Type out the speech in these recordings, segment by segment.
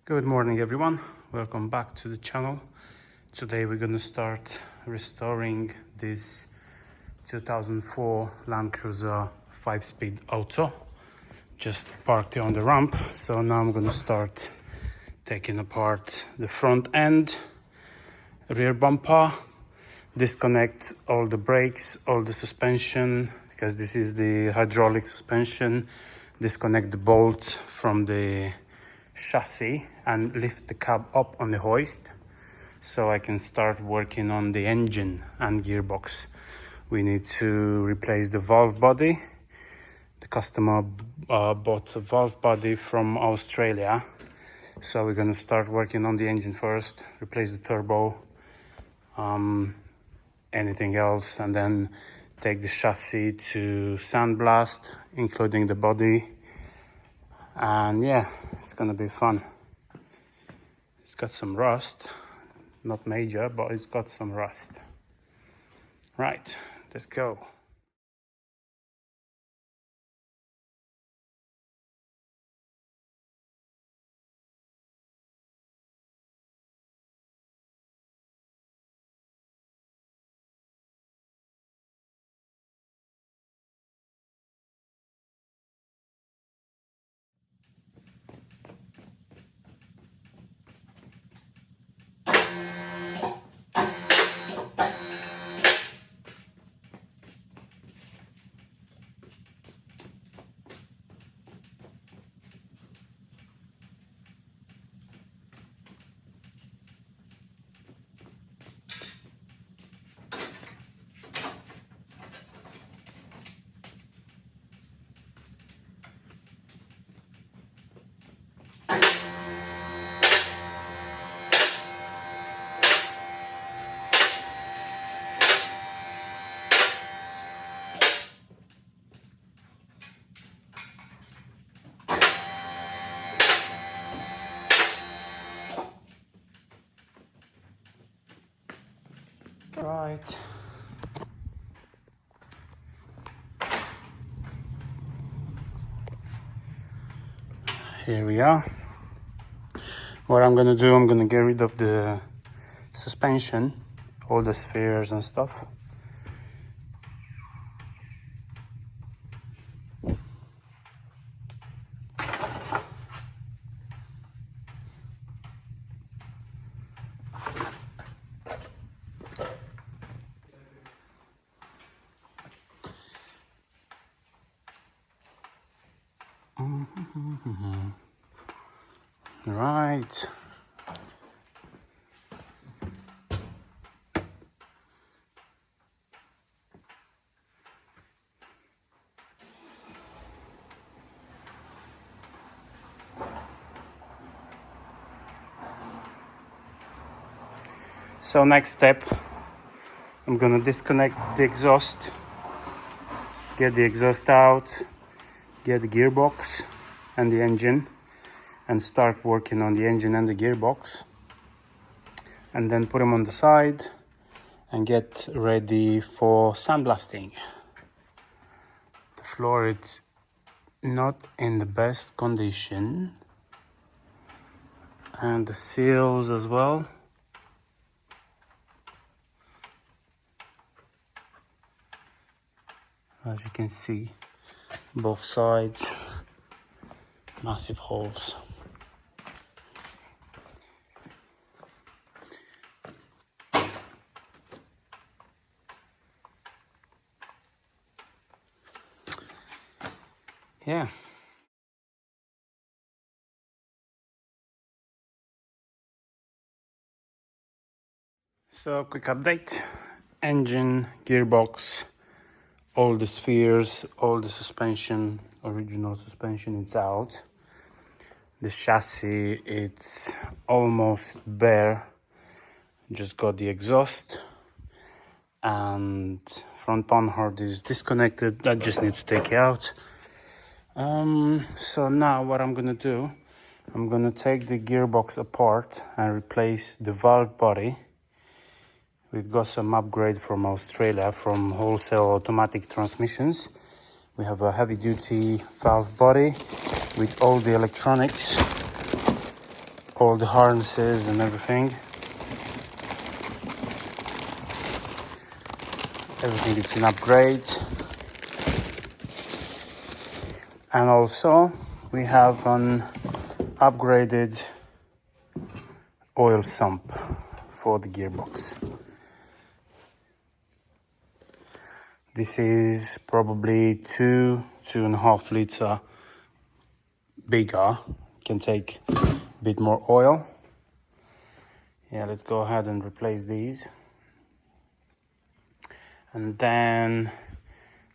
Good morning everyone, welcome back to the channel. Today we're gonna start restoring this 2004 Land Cruiser 5-speed auto. Just parked it on the ramp, so now I'm gonna start taking apart the front end, rear bumper, disconnect all the brakes, all the suspension, because this is the hydraulic suspension, disconnect the bolts from the chassis and lift the cab up on the hoist so I can start working on the engine and gearbox. We need to replace the valve body. The customer bought a valve body from Australia, so we're going to start working on the engine first, replace the turbo, anything else, and then take the chassis to sandblast, including the body. And yeah, it's gonna be fun. It's got some rust, not major, but it's got some rust. Right, let's go. Right. Here we are. What I'm gonna do, I'm gonna get rid of the suspension, all the spheres and stuff. Right. So next step, I'm gonna disconnect the exhaust, get the exhaust out, get the gearbox and the engine, and start working on the engine and the gearbox, and then put them on the side and get ready for sandblasting. The floor is not in the best condition, and the seals as well. As you can see, both sides, massive holes. Yeah. So quick update, engine, gearbox, all the spheres, all the suspension, original suspension, it's out. The chassis, it's almost bare. Just got the exhaust, and front panhard is disconnected. That just needs to take it out. So now what I'm gonna do, I'm gonna take the gearbox apart and replace the valve body. We've got some upgrade from Australia, from Wholesale Automatic Transmissions. We have a heavy-duty valve body with all the electronics. all the harnesses and everything. Everything is an upgrade. And also we have an upgraded oil sump for the gearbox. This is probably 2.5 liter bigger. Can take a bit more oil. Yeah, let's go ahead and replace these. And then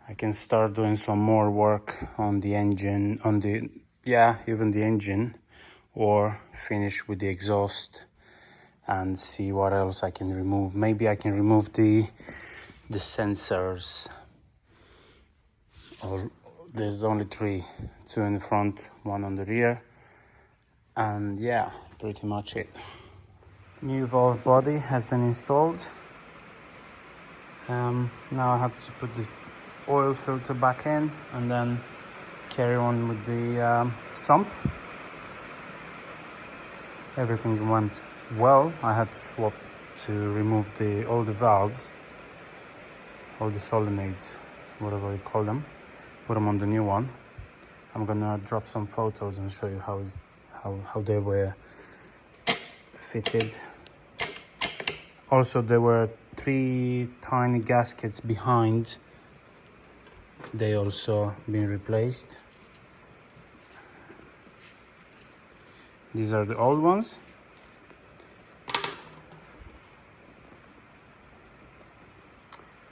I can start doing some more work on the engine, even the engine, or finish with the exhaust and see what else I can remove. Maybe I can remove the sensors. Or there's only 3, 2 in the front, 1 on the rear, and yeah, pretty much it. New valve body has been installed. Now I have to put the oil filter back in and then carry on with the sump. Everything went well. I had to swap to remove all the valves, all the solenoids, whatever you call them, put them on the new one. I'm gonna drop some photos and show you how they were fitted. Also, there were 3 tiny gaskets behind. They also been replaced. These are the old ones.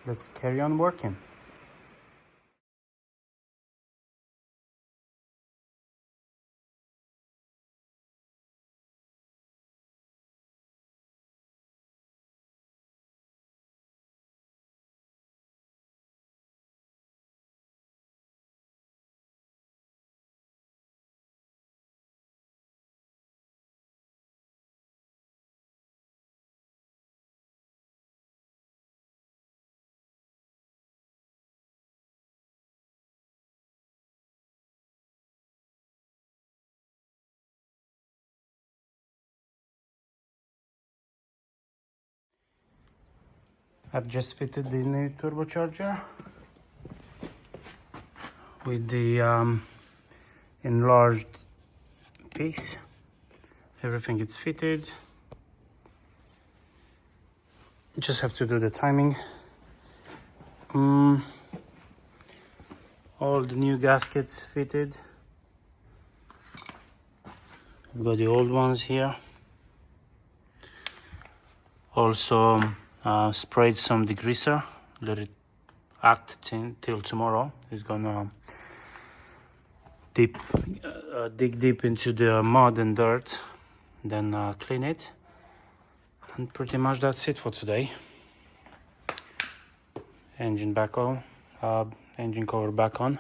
Let's carry on working. I've just fitted the new turbocharger with the enlarged piece. Everything is fitted. Just have to do the timing. All the new gaskets fitted. We've got the old ones here. Also sprayed some degreaser. Let it act till tomorrow. It's gonna dig deep into the mud and dirt, then clean it. And pretty much that's it for today. Engine back on, engine cover back on.